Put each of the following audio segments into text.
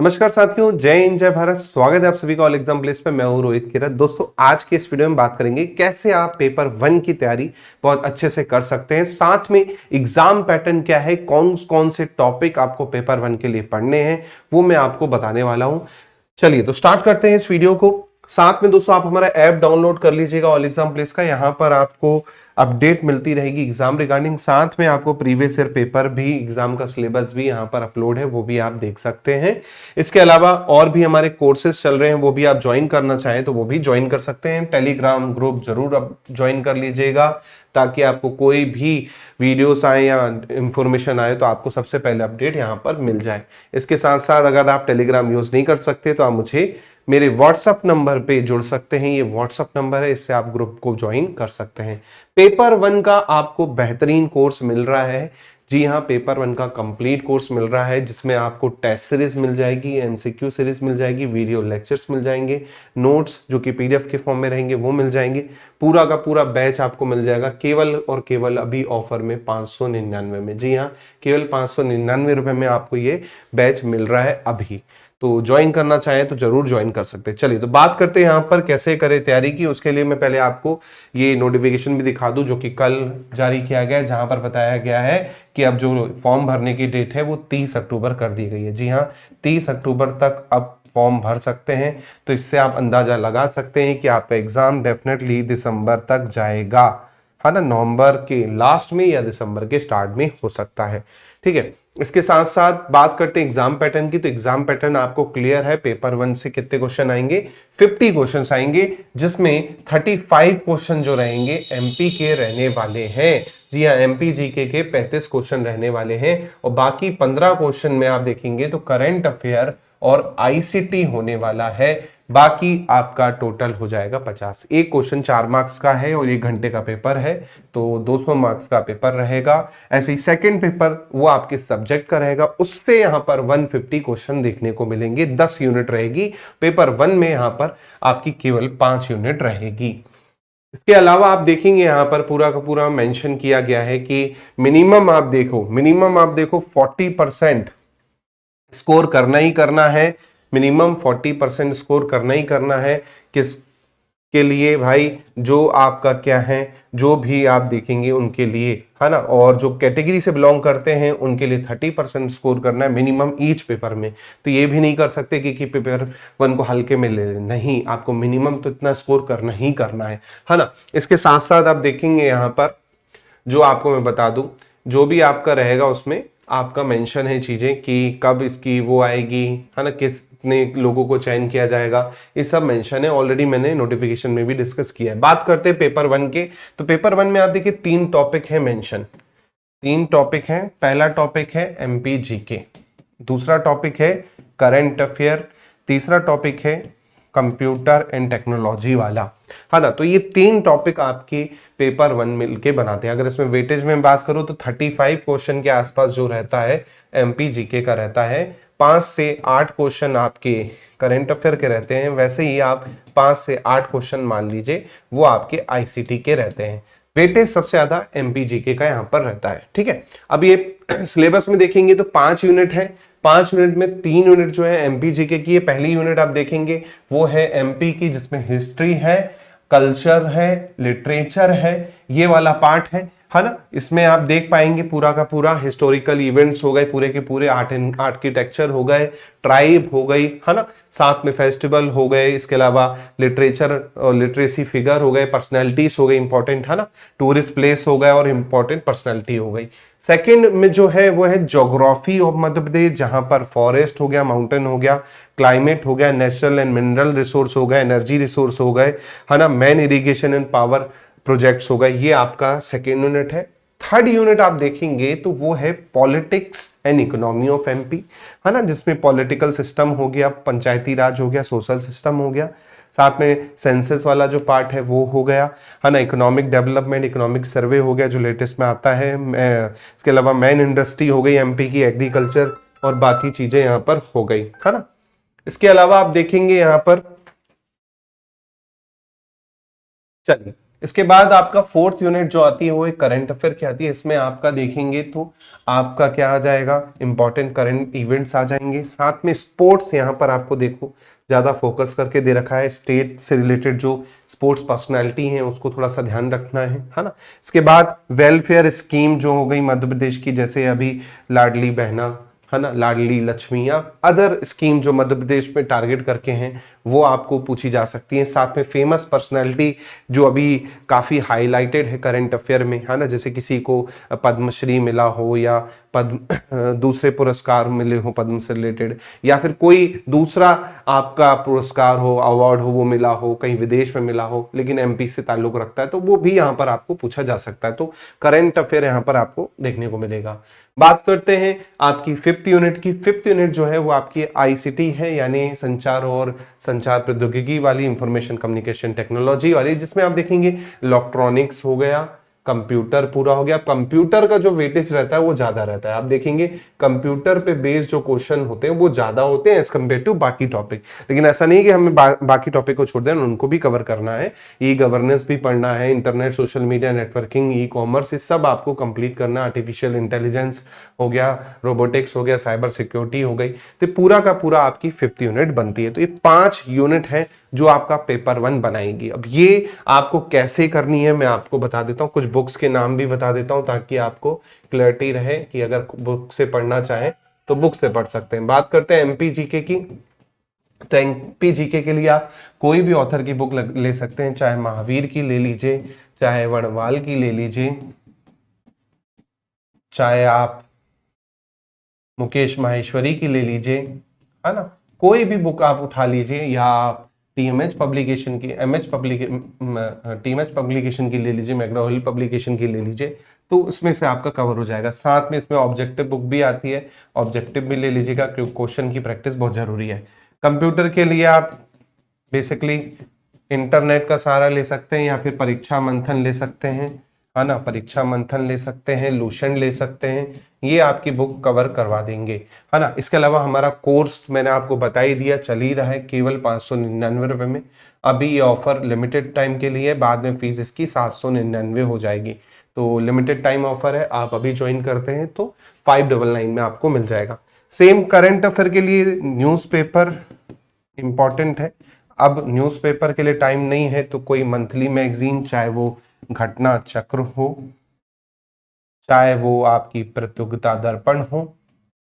नमस्कार साथियों, जय हिंद जय भारत। स्वागत है आप सभी का ऑल एग्जाम प्लेस पे। मैं हूं रोहित किरत। दोस्तों, आज के इस वीडियो में बात करेंगे कैसे आप पेपर 1 की तैयारी बहुत अच्छे से कर सकते हैं। साथ में एग्जाम पैटर्न क्या है, कौन कौन से टॉपिक आपको पेपर 1 के लिए पढ़ने हैं, वो मैं आपको बताने वाला हूं। चलिए तो स्टार्ट करते हैं इस वीडियो को। साथ में दोस्तों, आप हमारा ऐप डाउनलोड कर लीजिएगा ऑल एग्जाम प्लेस का। यहाँ पर आपको अपडेट मिलती रहेगी एग्जाम रिगार्डिंग। साथ में आपको प्रीवियस ईयर पेपर भी, एग्जाम का सिलेबस भी यहाँ पर अपलोड है, वो भी आप देख सकते हैं। इसके अलावा और भी हमारे कोर्सेज चल रहे हैं, वो भी आप ज्वाइन करना चाहें तो वो भी ज्वाइन कर सकते हैं। टेलीग्राम ग्रुप जरूर आप ज्वाइन कर लीजिएगा, ताकि आपको कोई भी वीडियोस आए या इंफॉर्मेशन आए तो आपको सबसे पहले अपडेट यहाँ पर मिल जाए। इसके साथ साथ अगर आप टेलीग्राम यूज नहीं कर सकते तो आप मुझे मेरे व्हाट्सएप नंबर पे जुड़ सकते हैं। ये व्हाट्सएप नंबर है, इससे आप ग्रुप को ज्वाइन कर सकते हैं। पेपर 1 का आपको बेहतरीन कोर्स मिल रहा है। जी हाँ, पेपर 1 का कंप्लीट कोर्स मिल रहा है, जिसमें आपको टेस्ट सीरीज मिल जाएगी, एमसीक्यू सीरीज मिल जाएगी, वीडियो लेक्चर्स मिल जाएंगे, नोट्स जो कि पीडीएफ के फॉर्म में रहेंगे वो मिल जाएंगे। पूरा का पूरा बैच आपको मिल जाएगा केवल और केवल अभी ऑफर में 599 में। जी हाँ, केवल 599 रुपए में आपको ये बैच मिल रहा है अभी। तो ज्वाइन करना चाहें तो जरूर ज्वाइन कर सकते हैं। चलिए तो बात करते हैं यहाँ पर कैसे करें तैयारी की। उसके लिए मैं पहले आपको ये नोटिफिकेशन भी दिखा दूं, जो कि कल जारी किया गया है, जहां पर बताया गया है कि अब जो फॉर्म भरने की डेट है वो 30 अक्टूबर कर दी गई है। जी हाँ, 30 अक्टूबर तक अब फॉर्म भर सकते हैं। तो इससे आप अंदाजा लगा सकते हैं कि आपका एग्जाम डेफिनेटली दिसंबर तक जाएगा, है ना। नवंबर के लास्ट में या दिसंबर के स्टार्ट में हो सकता है। ठीक है, इसके साथ साथ बात करते हैं एग्जाम पैटर्न की। तो एग्जाम पैटर्न आपको क्लियर है। पेपर 1 से कितने क्वेश्चन आएंगे? 50 क्वेश्चन आएंगे, जिसमें 35 क्वेश्चन जो रहेंगे एमपी के रहने वाले हैं। जी हाँ, एमपी जीके के 35 क्वेश्चन रहने वाले हैं, और बाकी 15 क्वेश्चन में आप देखेंगे तो करंट अफेयर और आईसीटी होने वाला है। बाकी आपका टोटल हो जाएगा 50। एक क्वेश्चन 4 मार्क्स का है और 1 घंटे का पेपर है, तो 200 मार्क्स का पेपर रहेगा। ऐसे ही सेकंड पेपर वो आपके सब्जेक्ट का रहेगा, उससे यहाँ पर 150 क्वेश्चन देखने को मिलेंगे। 10 यूनिट रहेगी। पेपर 1 में यहाँ पर आपकी केवल 5 यूनिट रहेगी। इसके अलावा आप देखेंगे यहाँ पर पूरा का पूरा मेंशन किया गया है कि मिनिमम आप देखो 40% स्कोर करना ही करना है। मिनिमम 40% स्कोर करना ही करना है। किस के लिए भाई? जो आपका क्या है, जो भी आप देखेंगे उनके लिए, है ना। और जो कैटेगरी से बिलोंग करते हैं उनके लिए 30% स्कोर करना है मिनिमम ईच पेपर में। तो ये भी नहीं कर सकते कि पेपर 1 को हल्के में ले लें, नहीं, आपको मिनिमम तो इतना स्कोर करना ही करना है ना। इसके साथ साथ आप देखेंगे यहाँ पर, जो आपको मैं बता दूं, जो भी आपका रहेगा उसमें आपका मेंशन है चीजें कि कब इसकी वो आएगी, है ना, कितने लोगों को चयन किया जाएगा, ये सब मेंशन है। ऑलरेडी मैंने नोटिफिकेशन में भी डिस्कस किया है। बात करते हैं पेपर 1 के। तो पेपर 1 में आप देखिए 3 टॉपिक है मेंशन। 3 टॉपिक है। पहला टॉपिक है एमपी जीके, दूसरा टॉपिक है करंट अफेयर, तीसरा टॉपिक है कंप्यूटर एंड टेक्नोलॉजी वाला, है ना। तो ये 3 टॉपिक आपके पेपर 1 मिलके बनाते हैं। अगर इसमें वेटेज में बात करूं तो 35 क्वेश्चन के आसपास जो रहता है एमपी जीके का रहता है। 5 से 8 क्वेश्चन आपके करंट अफेयर के रहते हैं। वैसे ही आप 5 से 8 क्वेश्चन मान लीजिए वो आपके आईसीटी के रहते हैं। वेटेज सबसे ज्यादा एमपी जीके का यहाँ पर रहता है। ठीक है, अब ये सिलेबस में देखेंगे तो 5 यूनिट है। 5 यूनिट में 3 यूनिट जो है एमपी जीके की है। पहली यूनिट आप देखेंगे वो है एमपी की, जिसमें हिस्ट्री है, कल्चर है, लिटरेचर है, ये वाला पार्ट है ना। इसमें आप देख पाएंगे पूरा का पूरा हिस्टोरिकल इवेंट्स हो गए, पूरे के पूरे आर्किटेक्चर हो गए, ट्राइब हो गई, है ना, साथ में फेस्टिवल हो गए। इसके अलावा लिटरेचर और लिटरेसी फिगर हो गए, पर्सनैलिटीज हो गई इंपॉर्टेंट, है ना, टूरिस्ट प्लेस हो गए और इंपॉर्टेंट पर्सनैलिटी हो गई। सेकंड में जो है वो है ज्योग्राफी ऑफ मध्य प्रदेश, जहां पर फॉरेस्ट हो गया, माउंटेन हो गया, क्लाइमेट हो गया, नेचुरल एंड मिनरल रिसोर्स हो गए, एनर्जी रिसोर्स हो गए, है ना, man irrigation and power projects हो गए। ये आपका सेकेंड यूनिट है। थर्ड यूनिट आप देखेंगे तो वो है politics and economy of MP, है ना, जिसमें पॉलिटिकल सिस्टम हो गया, पंचायती राज हो गया, सोशल सिस्टम हो गया, साथ में सेंसस वाला जो पार्ट है वो हो गया, है ना, इकोनॉमिक डेवलपमेंट, इकोनॉमिक सर्वे हो गया जो लेटेस्ट में आता है। इसके अलावा मैन इंडस्ट्री हो गई एमपी की, एग्रीकल्चर और बाकी चीजें यहाँ पर हो गई, है ना। इसके अलावा आप देखेंगे यहाँ पर, चलिए इसके बाद आपका फोर्थ यूनिट जो आती है वो एक करंट अफेयर की आती है। इसमें आपका देखेंगे तो आपका क्या आ जाएगा, इंपॉर्टेंट करंट इवेंट्स आ जाएंगे, साथ में स्पोर्ट्स यहाँ पर आपको देखो ज्यादा फोकस करके दे रखा है। स्टेट से रिलेटेड जो स्पोर्ट्स पर्सनैलिटी है उसको थोड़ा सा ध्यान रखना है ना। इसके बाद वेलफेयर स्कीम जो हो गई मध्य प्रदेश की, जैसे अभी लाडली बहना है ना, लाडली लक्ष्मी या अदर स्कीम जो मध्य प्रदेश में टारगेट करके हैं वो आपको पूछी जा सकती है। साथ में फेमस पर्सनैलिटी जो अभी काफी हाईलाइटेड है करंट अफेयर में, है ना, जैसे किसी को पद्मश्री मिला हो या पद्म दूसरे पुरस्कार मिले हो पद्म से रिलेटेड, या फिर कोई दूसरा आपका पुरस्कार हो, अवार्ड हो, वो मिला हो, कहीं विदेश में मिला हो लेकिन एमपी से ताल्लुक रखता है, तो वो भी यहाँ पर आपको पूछा जा सकता है। तो करंट अफेयर यहाँ पर आपको देखने को मिलेगा। बात करते हैं आपकी फिफ्थ यूनिट की। फिफ्थ यूनिट जो है वो आपकी आईसीटी है, यानी संचार और संचार प्रौद्योगिकी वाली, इंफॉर्मेशन कम्युनिकेशन टेक्नोलॉजी वाली, जिसमें आप देखेंगे इलेक्ट्रॉनिक्स हो गया, कंप्यूटर पूरा हो गया। कंप्यूटर का जो वेटेज रहता है वो ज्यादा रहता है। आप देखेंगे कंप्यूटर पे बेस्ड जो क्वेश्चन होते हैं वो ज्यादा होते हैं एज कम्पेयर टू बाकी टॉपिक। लेकिन ऐसा नहीं कि हमें बाकी टॉपिक को छोड़ दें, उनको भी कवर करना है। ई गवर्नेंस भी पढ़ना है, internet, social media, networking, e commerce, ये सब आपको कंप्लीट करना। आर्टिफिशियल इंटेलिजेंस हो गया, रोबोटिक्स हो गया, साइबर सिक्योरिटी हो गई। तो पूरा का पूरा आपकी फिफ्थ यूनिट बनती है। तो ये 5 यूनिट है जो आपका पेपर 1 बनाएंगी। अब ये आपको कैसे करनी है मैं आपको बता देता हूँ, कुछ बुक्स के नाम भी बता देता हूँ ताकि आपको क्लैरिटी रहे कि अगर बुक से पढ़ना चाहें तो बुक से पढ़ सकते हैं। बात करते हैं एमपी जीके की। तो एमपी जीके के लिए आप कोई भी ऑथर की बुक ले सकते हैं, चाहे महावीर की ले लीजिए, चाहे वर्णवाल की ले लीजिए, चाहे आप मुकेश माहेश्वरी की ले लीजिए, है ना, कोई भी बुक आप उठा लीजिए, या आप टीएमएच पब्लिकेशन की टीएमएच पब्लिकेशन की ले लीजिए, मैग्रा हिल पब्लिकेशन की ले लीजिए, तो उसमें से आपका कवर हो जाएगा। साथ में इसमें ऑब्जेक्टिव बुक भी आती है, ऑब्जेक्टिव भी ले लीजिएगा क्योंकि क्वेश्चन की प्रैक्टिस बहुत जरूरी है। कंप्यूटर के लिए आप बेसिकली इंटरनेट का सहारा ले सकते हैं या फिर परीक्षा मंथन ले सकते हैं, है ना, परीक्षा मंथन ले सकते हैं, लूसेंट ले सकते हैं, ये आपकी बुक कवर करवा देंगे, है ना। इसके अलावा हमारा कोर्स मैंने आपको बता ही दिया, चल ही रहा है केवल 599 रुपए में। अभी ये ऑफर लिमिटेड टाइम के लिए, बाद में फीस इसकी 799 हो जाएगी। तो लिमिटेड टाइम ऑफर है, आप अभी ज्वाइन करते हैं तो 599 में आपको मिल जाएगा। सेम करंट अफेयर के लिए न्यूज़पेपर इंपॉर्टेंट है। अब न्यूज़पेपर के लिए टाइम नहीं है तो कोई मंथली मैगजीन, चाहे वो घटना चक्र हो, चाहे वो आपकी प्रतियोगिता दर्पण हो,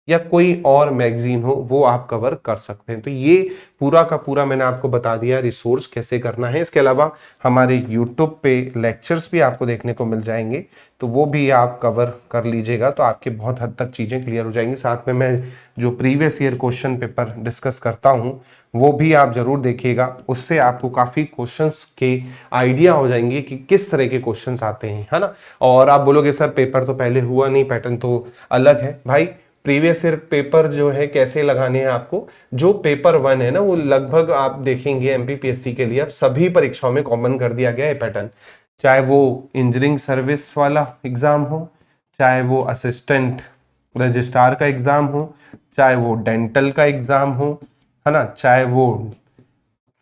या कोई और मैगजीन हो, वो आप कवर कर सकते हैं। तो ये पूरा का पूरा मैंने आपको बता दिया रिसोर्स कैसे करना है। इसके अलावा हमारे यूट्यूब पे लेक्चर्स भी आपको देखने को मिल जाएंगे, तो वो भी आप कवर कर लीजिएगा, तो आपके बहुत हद तक चीज़ें क्लियर हो जाएंगी। साथ में मैं जो previous year question paper discuss करता हूँ वो भी आप जरूर देखिएगा, उससे आपको काफ़ी क्वेश्चंस के आइडिया हो जाएंगे कि किस तरह के क्वेश्चंस आते हैं, है ना। और आप बोलोगे सर पेपर तो पहले हुआ नहीं, पैटर्न तो अलग है। भाई प्रीवियस ईयर पेपर जो है कैसे लगाने हैं आपको, जो पेपर 1 है ना वो लगभग आप देखेंगे एमपीपीएससी के लिए अब सभी परीक्षाओं में कॉमन कर दिया गया है पैटर्न। चाहे वो इंजीनियरिंग सर्विस वाला एग्जाम हो, चाहे वो असिस्टेंट रजिस्ट्रार का एग्जाम हो, चाहे वो डेंटल का एग्जाम हो, है ना, चाहे वो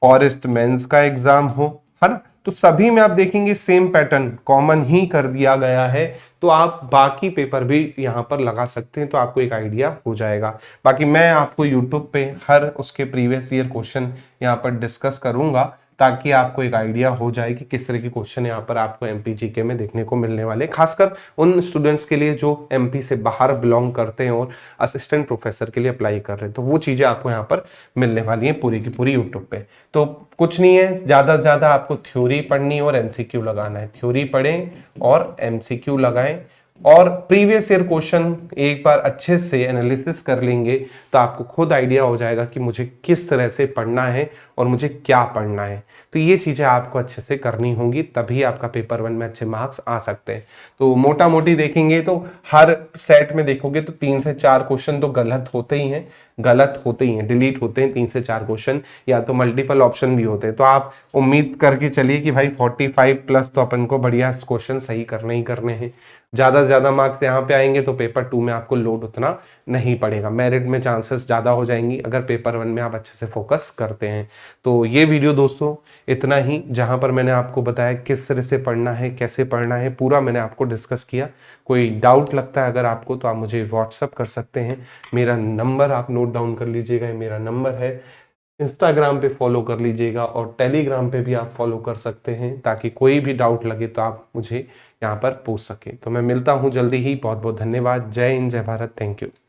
फॉरेस्ट मेंस का एग्जाम हो, है ना, तो सभी में आप देखेंगे सेम पैटर्न कॉमन ही कर दिया गया है। तो आप बाकी पेपर भी यहाँ पर लगा सकते हैं, तो आपको एक आइडिया हो जाएगा। बाकी मैं आपको यूट्यूब पे हर उसके प्रीवियस ईयर क्वेश्चन यहाँ पर डिस्कस करूंगा ताकि आपको एक आइडिया हो जाए कि किस तरह के क्वेश्चन यहाँ पर आपको एमपी जीके में देखने को मिलने वाले, खासकर उन स्टूडेंट्स के लिए जो एमपी से बाहर बिलोंग करते हैं और असिस्टेंट प्रोफेसर के लिए अप्लाई कर रहे हैं। तो वो चीज़ें आपको यहाँ पर मिलने वाली हैं पूरी की पूरी यूट्यूब पे। तो कुछ नहीं है, ज़्यादा से ज़्यादा आपको थ्योरी पढ़नी और एमसीक्यू लगाना है। थ्योरी पढ़ें और एमसीक्यू लगाएं, और प्रीवियस ईयर क्वेश्चन एक बार अच्छे से एनालिसिस कर लेंगे तो आपको खुद आइडिया हो जाएगा कि मुझे किस तरह से पढ़ना है और मुझे क्या पढ़ना है। तो ये चीज़ें आपको अच्छे से करनी होंगी, तभी आपका पेपर 1 में अच्छे मार्क्स आ सकते हैं। तो मोटा मोटी देखेंगे तो हर सेट में देखोगे तो 3 से 4 क्वेश्चन तो गलत होते ही हैं, डिलीट होते हैं 3 से 4 क्वेश्चन, या तो मल्टीपल ऑप्शन भी होते हैं। तो आप उम्मीद करके चलिए कि भाई 45 प्लस तो अपन को बढ़िया क्वेश्चन सही करने ही करने हैं। ज़्यादा से ज़्यादा मार्क्स यहाँ पे आएंगे तो पेपर 2 में आपको लोड उतना नहीं पड़ेगा, मेरिट में चांसेस ज़्यादा हो जाएंगी अगर पेपर 1 में आप अच्छे से फोकस करते हैं। तो ये वीडियो दोस्तों इतना ही, जहाँ पर मैंने आपको बताया किस तरह से पढ़ना है, कैसे पढ़ना है, पूरा मैंने आपको डिस्कस किया। कोई डाउट लगता है अगर आपको तो आप मुझे व्हाट्सअप कर सकते हैं। मेरा नंबर आप नोट डाउन कर लीजिएगा, मेरा नंबर है। इंस्टाग्राम पे फॉलो कर लीजिएगा और टेलीग्राम पे भी आप फॉलो कर सकते हैं, ताकि कोई भी डाउट लगे तो आप मुझे यहाँ पर पूछ सकें। तो मैं मिलता हूँ जल्दी ही। बहुत बहुत धन्यवाद। जय हिंद, जय भारत। Thank you.